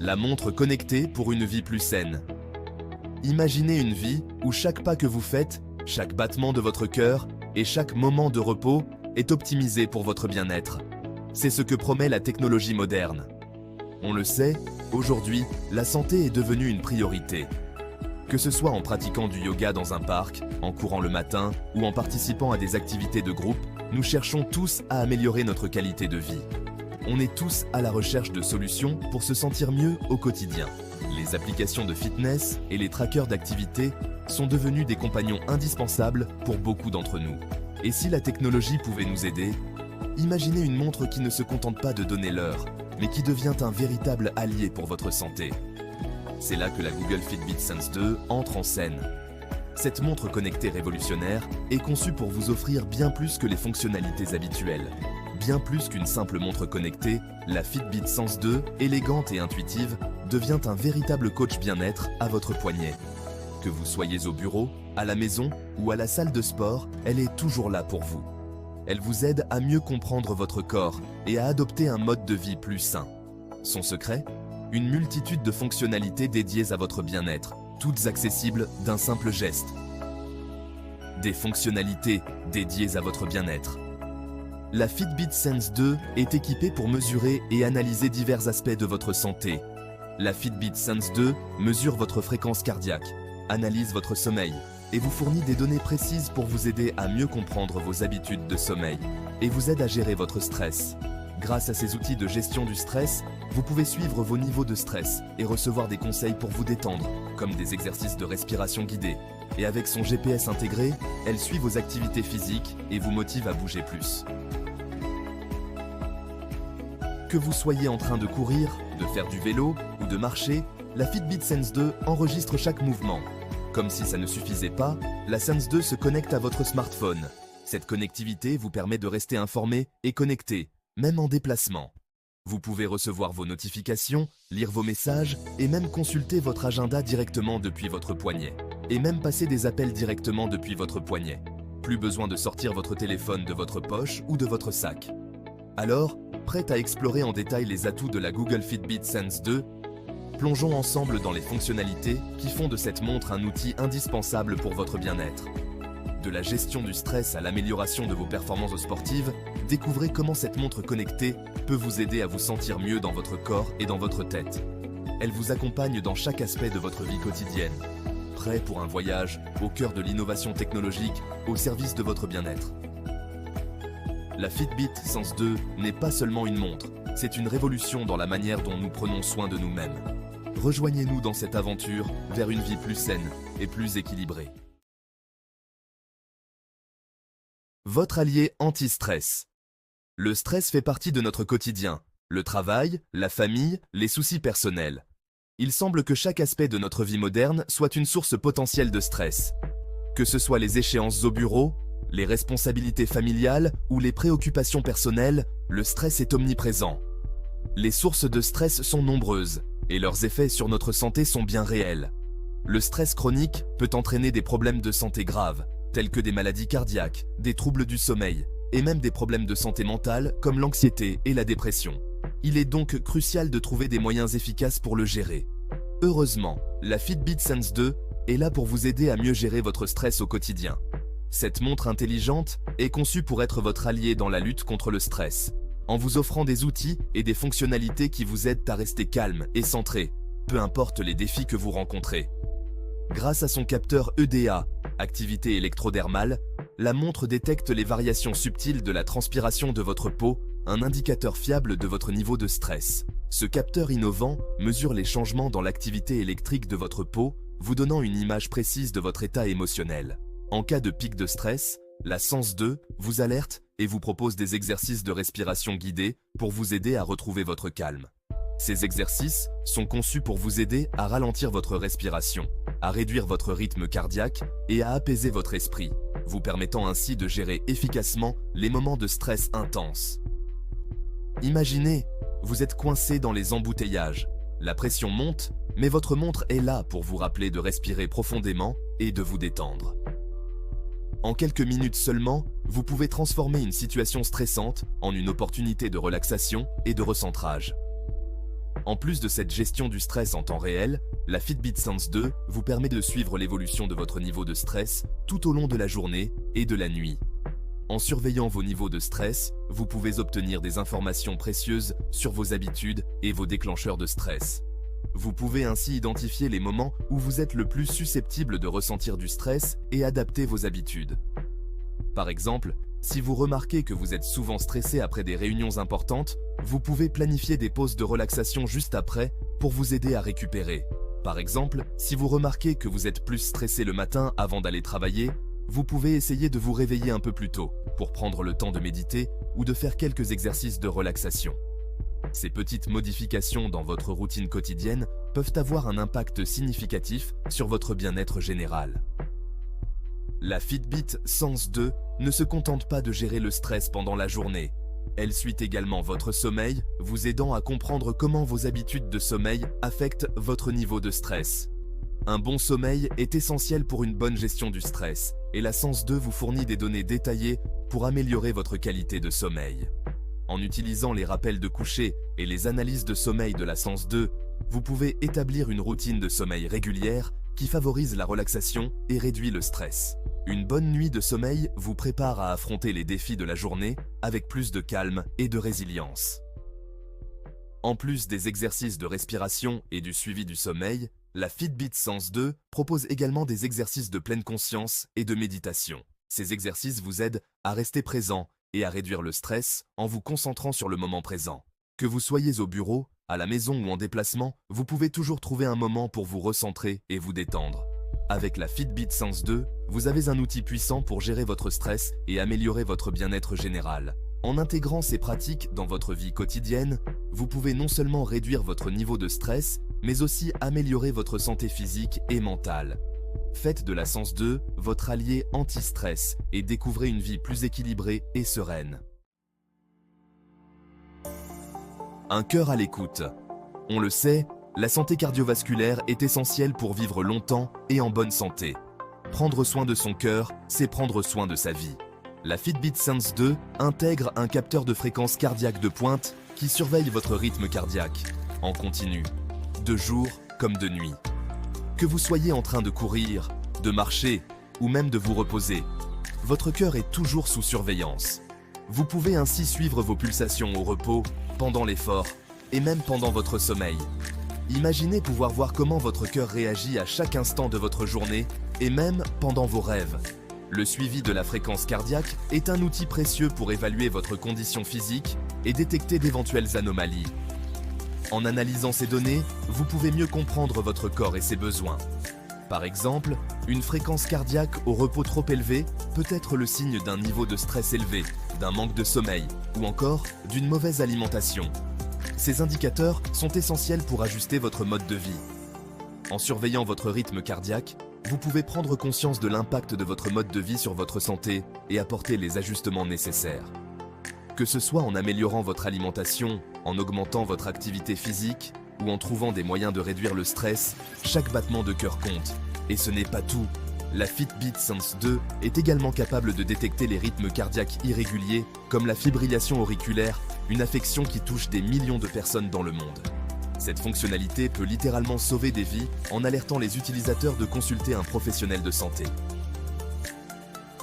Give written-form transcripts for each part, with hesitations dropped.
La montre connectée pour une vie plus saine. Imaginez une vie où chaque pas que vous faites, chaque battement de votre cœur et chaque moment de repos est optimisé pour votre bien-être. C'est ce que promet la technologie moderne. On le sait, aujourd'hui, la santé est devenue une priorité. Que ce soit en pratiquant du yoga dans un parc, en courant le matin ou en participant à des activités de groupe, nous cherchons tous à améliorer notre qualité de vie. On est tous à la recherche de solutions pour se sentir mieux au quotidien. Les applications de fitness et les trackers d'activité sont devenus des compagnons indispensables pour beaucoup d'entre nous. Et si la technologie pouvait nous aider, imaginez une montre qui ne se contente pas de donner l'heure, mais qui devient un véritable allié pour votre santé. C'est là que la Google Fitbit Sense 2 entre en scène. Cette montre connectée révolutionnaire est conçue pour vous offrir bien plus que les fonctionnalités habituelles. Bien plus qu'une simple montre connectée, la Fitbit Sense 2, élégante et intuitive, devient un véritable coach bien-être à votre poignet. Que vous soyez au bureau, à la maison ou à la salle de sport, elle est toujours là pour vous. Elle vous aide à mieux comprendre votre corps et à adopter un mode de vie plus sain. Son secret ? Une multitude de fonctionnalités dédiées à votre bien-être, toutes accessibles d'un simple geste. Des fonctionnalités dédiées à votre bien-être. La Fitbit Sense 2 est équipée pour mesurer et analyser divers aspects de votre santé. La Fitbit Sense 2 mesure votre fréquence cardiaque, analyse votre sommeil et vous fournit des données précises pour vous aider à mieux comprendre vos habitudes de sommeil et vous aide à gérer votre stress. Grâce à ces outils de gestion du stress, vous pouvez suivre vos niveaux de stress et recevoir des conseils pour vous détendre, comme des exercices de respiration guidés. Et avec son GPS intégré, elle suit vos activités physiques et vous motive à bouger plus. Que vous soyez en train de courir, de faire du vélo ou de marcher, la Fitbit Sense 2 enregistre chaque mouvement. Comme si ça ne suffisait pas, la Sense 2 se connecte à votre smartphone. Cette connectivité vous permet de rester informé et connecté, même en déplacement. Vous pouvez recevoir vos notifications, lire vos messages et même consulter votre agenda directement depuis votre poignet. Et même passer des appels directement depuis votre poignet. Plus besoin de sortir votre téléphone de votre poche ou de votre sac. Alors, prête à explorer en détail les atouts de la Google Fitbit Sense 2, plongeons ensemble dans les fonctionnalités qui font de cette montre un outil indispensable pour votre bien-être. De la gestion du stress à l'amélioration de vos performances sportives, découvrez comment cette montre connectée peut vous aider à vous sentir mieux dans votre corps et dans votre tête. Elle vous accompagne dans chaque aspect de votre vie quotidienne. Prêt pour un voyage au cœur de l'innovation technologique au service de votre bien-être. La Fitbit Sense 2 n'est pas seulement une montre, c'est une révolution dans la manière dont nous prenons soin de nous-mêmes. Rejoignez-nous dans cette aventure vers une vie plus saine et plus équilibrée. Votre allié anti-stress. Le stress fait partie de notre quotidien. Le travail, la famille, les soucis personnels. Il semble que chaque aspect de notre vie moderne soit une source potentielle de stress. Que ce soit les échéances au bureau, les responsabilités familiales ou les préoccupations personnelles, le stress est omniprésent. Les sources de stress sont nombreuses et leurs effets sur notre santé sont bien réels. Le stress chronique peut entraîner des problèmes de santé graves, tels que des maladies cardiaques, des troubles du sommeil et même des problèmes de santé mentale comme l'anxiété et la dépression. Il est donc crucial de trouver des moyens efficaces pour le gérer. Heureusement, la Fitbit Sense 2 est là pour vous aider à mieux gérer votre stress au quotidien. Cette montre intelligente est conçue pour être votre allié dans la lutte contre le stress, en vous offrant des outils et des fonctionnalités qui vous aident à rester calme et centré, peu importe les défis que vous rencontrez. Grâce à son capteur EDA, activité électrodermale, la montre détecte les variations subtiles de la transpiration de votre peau, un indicateur fiable de votre niveau de stress. Ce capteur innovant mesure les changements dans l'activité électrique de votre peau, vous donnant une image précise de votre état émotionnel. En cas de pic de stress, la Sense 2 vous alerte et vous propose des exercices de respiration guidés pour vous aider à retrouver votre calme. Ces exercices sont conçus pour vous aider à ralentir votre respiration, à réduire votre rythme cardiaque et à apaiser votre esprit, vous permettant ainsi de gérer efficacement les moments de stress intenses. Imaginez, vous êtes coincé dans les embouteillages. La pression monte, mais votre montre est là pour vous rappeler de respirer profondément et de vous détendre. En quelques minutes seulement, vous pouvez transformer une situation stressante en une opportunité de relaxation et de recentrage. En plus de cette gestion du stress en temps réel, la Fitbit Sense 2 vous permet de suivre l'évolution de votre niveau de stress tout au long de la journée et de la nuit. En surveillant vos niveaux de stress, vous pouvez obtenir des informations précieuses sur vos habitudes et vos déclencheurs de stress. Vous pouvez ainsi identifier les moments où vous êtes le plus susceptible de ressentir du stress et adapter vos habitudes. Par exemple, si vous remarquez que vous êtes souvent stressé après des réunions importantes, vous pouvez planifier des pauses de relaxation juste après pour vous aider à récupérer. Par exemple, si vous remarquez que vous êtes plus stressé le matin avant d'aller travailler, vous pouvez essayer de vous réveiller un peu plus tôt pour prendre le temps de méditer ou de faire quelques exercices de relaxation. Ces petites modifications dans votre routine quotidienne peuvent avoir un impact significatif sur votre bien-être général. La Fitbit Sense 2 ne se contente pas de gérer le stress pendant la journée. Elle suit également votre sommeil, vous aidant à comprendre comment vos habitudes de sommeil affectent votre niveau de stress. Un bon sommeil est essentiel pour une bonne gestion du stress, et la Sense 2 vous fournit des données détaillées pour améliorer votre qualité de sommeil. En utilisant les rappels de coucher et les analyses de sommeil de la Sense 2, vous pouvez établir une routine de sommeil régulière qui favorise la relaxation et réduit le stress. Une bonne nuit de sommeil vous prépare à affronter les défis de la journée avec plus de calme et de résilience. En plus des exercices de respiration et du suivi du sommeil, la Fitbit Sense 2 propose également des exercices de pleine conscience et de méditation. Ces exercices vous aident à rester présent et à réduire le stress en vous concentrant sur le moment présent. Que vous soyez au bureau, à la maison ou en déplacement, vous pouvez toujours trouver un moment pour vous recentrer et vous détendre. Avec la Fitbit Sense 2, vous avez un outil puissant pour gérer votre stress et améliorer votre bien-être général. En intégrant ces pratiques dans votre vie quotidienne, vous pouvez non seulement réduire votre niveau de stress, mais aussi améliorer votre santé physique et mentale. Faites de la Sense 2 votre allié anti-stress et découvrez une vie plus équilibrée et sereine. Un cœur à l'écoute. On le sait, la santé cardiovasculaire est essentielle pour vivre longtemps et en bonne santé. Prendre soin de son cœur, c'est prendre soin de sa vie. La Fitbit Sense 2 intègre un capteur de fréquence cardiaque de pointe qui surveille votre rythme cardiaque, en continu, de jour comme de nuit. Que vous soyez en train de courir, de marcher ou même de vous reposer, votre cœur est toujours sous surveillance. Vous pouvez ainsi suivre vos pulsations au repos, pendant l'effort et même pendant votre sommeil. Imaginez pouvoir voir comment votre cœur réagit à chaque instant de votre journée et même pendant vos rêves. Le suivi de la fréquence cardiaque est un outil précieux pour évaluer votre condition physique et détecter d'éventuelles anomalies. En analysant ces données, vous pouvez mieux comprendre votre corps et ses besoins. Par exemple, une fréquence cardiaque au repos trop élevée peut être le signe d'un niveau de stress élevé, d'un manque de sommeil ou encore d'une mauvaise alimentation. Ces indicateurs sont essentiels pour ajuster votre mode de vie. En surveillant votre rythme cardiaque, vous pouvez prendre conscience de l'impact de votre mode de vie sur votre santé et apporter les ajustements nécessaires. Que ce soit en améliorant votre alimentation, en augmentant votre activité physique ou en trouvant des moyens de réduire le stress, chaque battement de cœur compte. Et ce n'est pas tout. La Fitbit Sense 2 est également capable de détecter les rythmes cardiaques irréguliers comme la fibrillation auriculaire, une affection qui touche des millions de personnes dans le monde. Cette fonctionnalité peut littéralement sauver des vies en alertant les utilisateurs de consulter un professionnel de santé.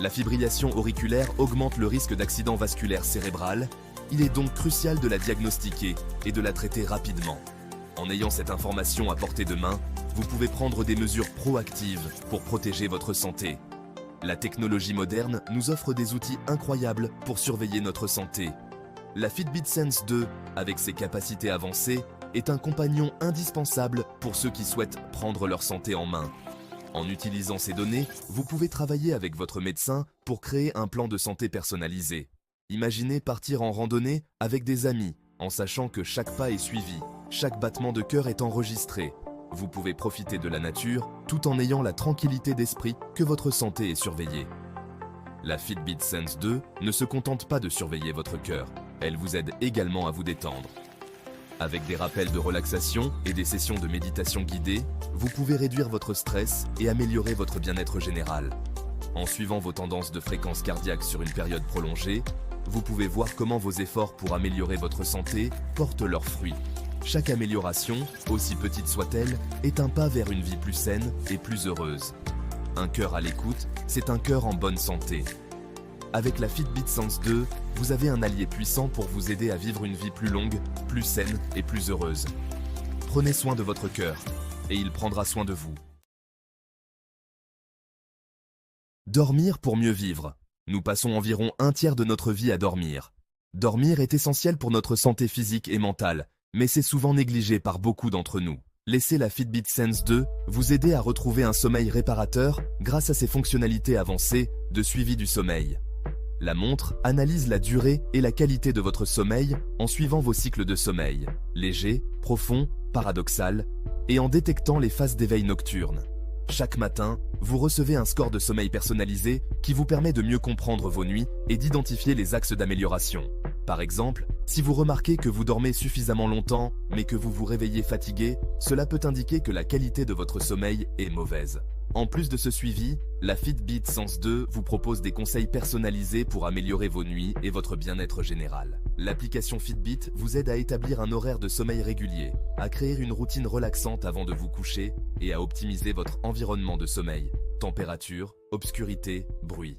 La fibrillation auriculaire augmente le risque d'accident vasculaire cérébral. Il est donc crucial de la diagnostiquer et de la traiter rapidement. En ayant cette information à portée de main, vous pouvez prendre des mesures proactives pour protéger votre santé. La technologie moderne nous offre des outils incroyables pour surveiller notre santé. La Fitbit Sense 2, avec ses capacités avancées, est un compagnon indispensable pour ceux qui souhaitent prendre leur santé en main. En utilisant ces données, vous pouvez travailler avec votre médecin pour créer un plan de santé personnalisé. Imaginez partir en randonnée avec des amis, en sachant que chaque pas est suivi, chaque battement de cœur est enregistré. Vous pouvez profiter de la nature tout en ayant la tranquillité d'esprit que votre santé est surveillée. La Fitbit Sense 2 ne se contente pas de surveiller votre cœur, elle vous aide également à vous détendre. Avec des rappels de relaxation et des sessions de méditation guidée, vous pouvez réduire votre stress et améliorer votre bien-être général. En suivant vos tendances de fréquence cardiaque sur une période prolongée, vous pouvez voir comment vos efforts pour améliorer votre santé portent leurs fruits. Chaque amélioration, aussi petite soit-elle, est un pas vers une vie plus saine et plus heureuse. Un cœur à l'écoute, c'est un cœur en bonne santé. Avec la Fitbit Sense 2, vous avez un allié puissant pour vous aider à vivre une vie plus longue, plus saine et plus heureuse. Prenez soin de votre cœur, et il prendra soin de vous. Dormir pour mieux vivre. Nous passons environ un tiers de notre vie à dormir. Dormir est essentiel pour notre santé physique et mentale, mais c'est souvent négligé par beaucoup d'entre nous. Laissez la Fitbit Sense 2 vous aider à retrouver un sommeil réparateur grâce à ses fonctionnalités avancées de suivi du sommeil. La montre analyse la durée et la qualité de votre sommeil en suivant vos cycles de sommeil, léger, profond, paradoxal, et en détectant les phases d'éveil nocturne. Chaque matin, vous recevez un score de sommeil personnalisé qui vous permet de mieux comprendre vos nuits et d'identifier les axes d'amélioration. Par exemple, si vous remarquez que vous dormez suffisamment longtemps, mais que vous vous réveillez fatigué, cela peut indiquer que la qualité de votre sommeil est mauvaise. En plus de ce suivi, la Fitbit Sense 2 vous propose des conseils personnalisés pour améliorer vos nuits et votre bien-être général. L'application Fitbit vous aide à établir un horaire de sommeil régulier, à créer une routine relaxante avant de vous coucher et à optimiser votre environnement de sommeil, température, obscurité, bruit.